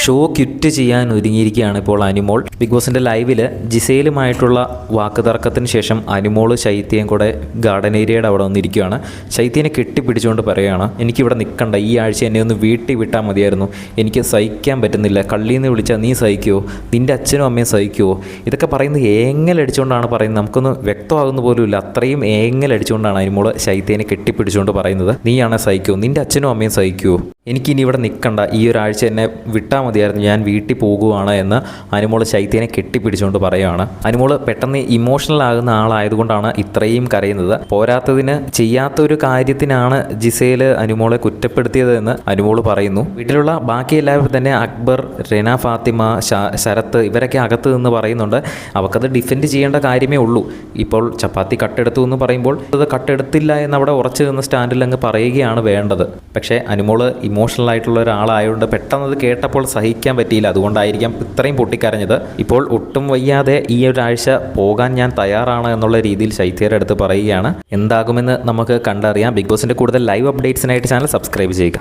Show quit ചെയ്യാൻ ഒരുങ്ങിയിരിക്കുകയാണ് ഇപ്പോൾ Anumol. Big ബോസിൻ്റെ ലൈവിൽ ജിസയിലുമായിട്ടുള്ള വാക്കുതർക്കത്തിന് ശേഷം അനുമോൾ ശൈത്യയും കൂടെ ഗാർഡൻ ഏരിയയുടെ അവിടെ വന്നിരിക്കുകയാണ്. ശൈത്യനെ കെട്ടിപ്പിടിച്ചുകൊണ്ട് പറയുകയാണ്, എനിക്കിവിടെ നിൽക്കണ്ട, ഈ ആഴ്ച എന്നെ ഒന്ന് വീട്ടിൽ വിട്ടാൽ മതിയായിരുന്നു, എനിക്ക് സഹിക്കാൻ പറ്റുന്നില്ല, കള്ളിന്ന് വിളിച്ചാൽ നീ സഹിക്കുമോ, നിൻ്റെ അച്ഛനും അമ്മയും സഹിക്കുമോ? ഇതൊക്കെ പറയുന്നത് ഏങ്ങലടിച്ചുകൊണ്ടാണ് പറയുന്നത്, നമുക്കൊന്ന് വ്യക്തമാകുന്ന പോലുമില്ല. അത്രയും ഏങ്ങലടിച്ചുകൊണ്ടാണ് അനുമോൾ ശൈത്യനെ കെട്ടിപ്പിടിച്ചുകൊണ്ട് പറയുന്നത്, നീയാണ് സഹിക്കുമോ, നിൻ്റെ അച്ഛനും അമ്മയും സഹിക്കുമോ, എനിക്കിനി ഇവിടെ നിൽക്കണ്ട, ഈ ഒരാഴ്ച എന്നെ വിട്ടാൽ മതിയായിരുന്നു, ഞാൻ വീട്ടിൽ പോകുകയാണ് എന്ന് അനുമോൾ ശൈത്യനെ കെട്ടിപ്പിടിച്ചുകൊണ്ട് പറയുകയാണ്. അനുമോൾ പെട്ടെന്ന് ഇമോഷണൽ ആകുന്ന ആളായതുകൊണ്ടാണ് ഇത്രയും കരയുന്നത്. പോരാത്തതിന് ചെയ്യാത്തൊരു കാര്യത്തിനാണ് ജിസേൽ അനുമോളെ കുറ്റപ്പെടുത്തിയതെന്ന് അനുമോൾ പറയുന്നു. വീട്ടിലുള്ള ബാക്കി എല്ലാവരും തന്നെ അക്ബർ, റെന ഫാത്തിമ, ശരത്ത് ഇവരൊക്കെ അകത്ത് നിന്ന് പറയുന്നുണ്ട് അവൾക്കത് ഡിഫെൻഡ് ചെയ്യേണ്ട കാര്യമേ ഉള്ളൂ. ഇപ്പോൾ ചപ്പാത്തി കട്ടെടുത്തു എന്ന് പറയുമ്പോൾ അത് കട്ടെടുത്തില്ല എന്ന് അവിടെ ഉറച്ചു നിന്ന് സ്റ്റാൻഡിൽ അങ്ങ് പറയുകയാണ് വേണ്ടത്. പക്ഷേ അനുമോൾ ഇമോഷണൽ ആയിട്ടുള്ള ഒരാളായതുകൊണ്ട് പെട്ടെന്ന് അത് കേട്ടപ്പോൾ സഹിക്കാൻ പറ്റിയില്ല. അതുകൊണ്ടായിരിക്കാം ഇത്രയും പൊട്ടിക്കരഞ്ഞത്. ഇപ്പോൾ ഒട്ടും വയ്യാതെ ഈ ഒരാഴ്ച പോകാൻ ഞാൻ തയ്യാറാണ് എന്നുള്ള രീതിയിൽ ശൈത്യയുടെ അടുത്ത് പറയുകയാണ്. എന്താകുമെന്ന് നമുക്ക് കണ്ടറിയാം. ബിഗ് ബോസിൻ്റെ കൂടുതൽ ലൈവ് അപ്ഡേറ്റ്സിനായിട്ട് ചാനൽ സബ്സ്ക്രൈബ് ചെയ്യുക.